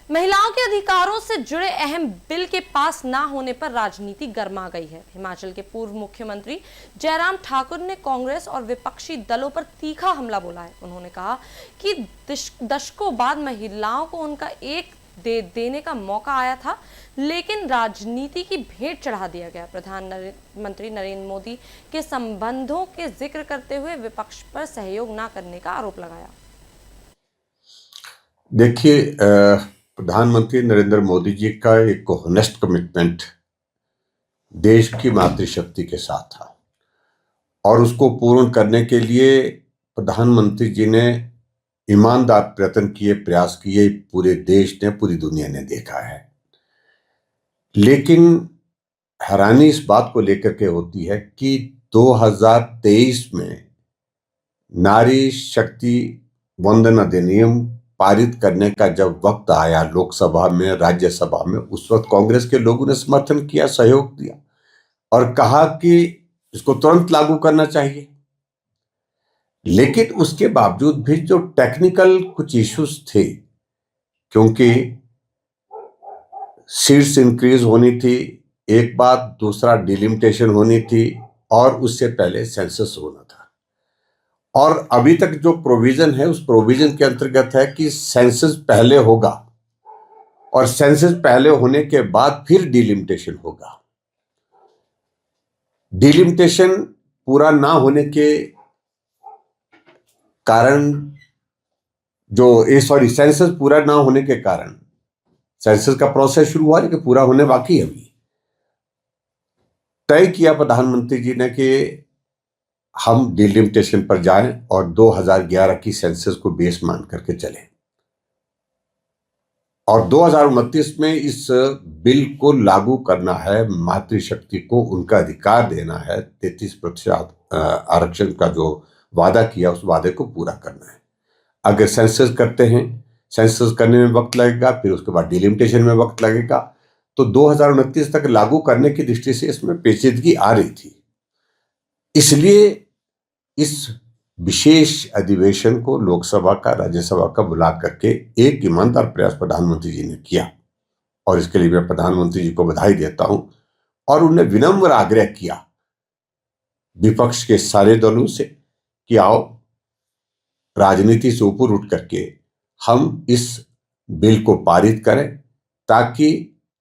महिलाओं के अधिकारों से जुड़े अहम बिल के पास ना होने पर राजनीति गर्मा गई है। हिमाचल के पूर्व मुख्यमंत्री जयराम ठाकुर ने कांग्रेस और विपक्षी दलों पर तीखा हमला बोला है। उन्होंने कहा कि दशकों बाद महिलाओं को उनका एक देने का मौका आया था, लेकिन राजनीति की भेंट चढ़ा दिया गया। प्रधानमंत्री नरेंद्र मोदी के संबंधों के जिक्र करते हुए विपक्ष पर सहयोग न करने का आरोप लगाया। देखिए, प्रधानमंत्री नरेंद्र मोदी जी का एक ऑनेस्ट कमिटमेंट देश की मातृशक्ति के साथ था और उसको पूर्ण करने के लिए प्रधानमंत्री जी ने ईमानदार प्रयत्न किए, प्रयास किए। पूरे देश ने, पूरी दुनिया ने देखा है। लेकिन हैरानी इस बात को लेकर के होती है कि 2023 में नारी शक्ति वंदन अधिनियम पारित करने का जब वक्त आया लोकसभा में, राज्यसभा में, उस वक्त कांग्रेस के लोगों ने समर्थन किया, सहयोग दिया और कहा कि इसको तुरंत लागू करना चाहिए। लेकिन उसके बावजूद भी जो टेक्निकल कुछ इश्यूज थे, क्योंकि सीट्स इंक्रीज होनी थी एक बात, दूसरा डिलिमिटेशन होनी थी और उससे पहले सेंसस होना था। और अभी तक जो प्रोविजन है उस प्रोविजन के अंतर्गत है कि सेंसस पहले होगा और सेंसस पहले होने के बाद फिर डिलिमिटेशन होगा। डिलिमिटेशन पूरा ना होने के कारण सेंसस पूरा ना होने के कारण सेंसस का प्रोसेस शुरू हुआ लेकिन पूरा होने बाकी है। अभी तय किया प्रधानमंत्री जी ने कि हम डिलिमिटेशन पर जाएं और 2011 की सेंसस को बेस मान करके चलें और 2029 में इस बिल को लागू करना है। मातृशक्ति को उनका अधिकार देना है। 33% आरक्षण का जो वादा किया उस वादे को पूरा करना है। अगर सेंसस करते हैं, सेंसस करने में वक्त लगेगा, फिर उसके बाद डिलिमिटेशन में वक्त लगेगा, तो 2029 तक लागू करने की दृष्टि से इसमें पेचीदगी आ रही थी। इसलिए इस विशेष अधिवेशन को लोकसभा का, राज्यसभा का बुला करके एक ईमानदार प्रयास प्रधानमंत्री जी ने किया और इसके लिए मैं प्रधानमंत्री जी को बधाई देता हूं। और उन्हें विनम्र आग्रह किया विपक्ष के सारे दलों से कि आओ राजनीति से ऊपर उठ करके हम इस बिल को पारित करें ताकि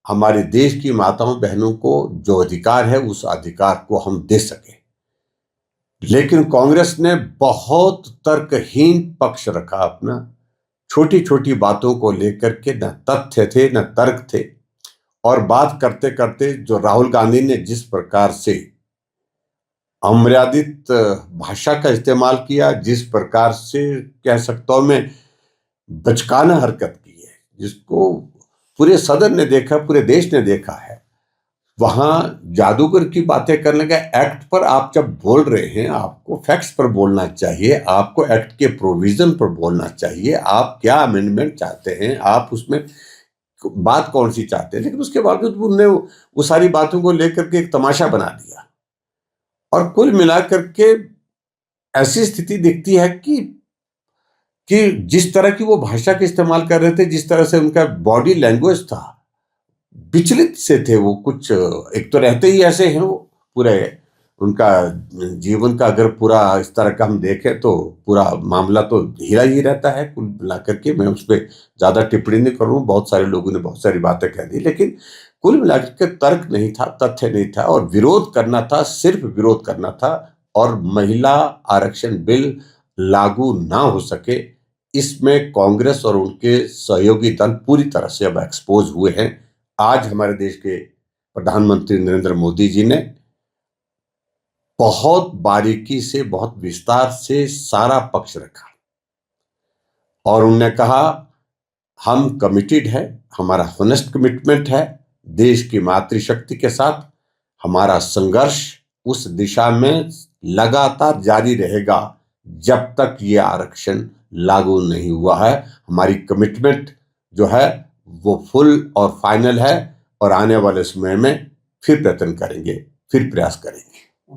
हमारे देश की माताओं बहनों को जो अधिकार है उस अधिकार को हम दे सकें। लेकिन कांग्रेस ने बहुत तर्कहीन पक्ष रखा अपना। छोटी छोटी बातों को लेकर के न तथ्य थे न तर्क थे और बात करते करते जो राहुल गांधी ने जिस प्रकार से अमर्यादित भाषा का इस्तेमाल किया, जिस प्रकार से कह सकता हूं मैं बचकाना हरकत की है, जिसको पूरे सदन ने देखा, पूरे देश ने देखा है। वहां जादूगर की बातें करने का एक्ट पर आप जब बोल रहे हैं, आपको फैक्ट्स पर बोलना चाहिए, आपको एक्ट के प्रोविजन पर बोलना चाहिए। आप क्या अमेंडमेंट चाहते हैं, आप उसमें बात कौन सी चाहते हैं, लेकिन उसके बावजूद उन्होंने वो सारी बातों को लेकर के एक तमाशा बना दिया। और कुल मिलाकर के ऐसी स्थिति दिखती है कि जिस तरह की वो भाषा का इस्तेमाल कर रहे थे, जिस तरह से उनका बॉडी लैंग्वेज था, विचलित से थे वो। कुछ एक तो रहते ही ऐसे हैं वो, पूरे उनका जीवन का अगर पूरा इस तरह का हम देखें तो पूरा मामला तो हीरा ही रहता है। कुल मिलाकर के मैं उस पर ज्यादा टिप्पणी नहीं करूँ, बहुत सारे लोगों ने बहुत सारी बातें कह दी, लेकिन कुल मिलाकर के तर्क नहीं था, तथ्य नहीं था और विरोध करना था, सिर्फ विरोध करना था। और महिला आरक्षण बिल लागू ना हो सके, इसमें कांग्रेस और उनके सहयोगी दल पूरी तरह से अब एक्सपोज हुए हैं। आज हमारे देश के प्रधानमंत्री नरेंद्र मोदी जी ने बहुत बारीकी से, बहुत विस्तार से सारा पक्ष रखा और उन्होंने कहा हम कमिटेड है, हमारा होनेस्ट कमिटमेंट है देश की मातृशक्ति के साथ। हमारा संघर्ष उस दिशा में लगातार जारी रहेगा जब तक ये आरक्षण लागू नहीं हुआ है। हमारी कमिटमेंट जो है वो फुल और फाइनल है और आने वाले समय में फिर प्रयत्न करेंगे, फिर प्रयास करेंगे।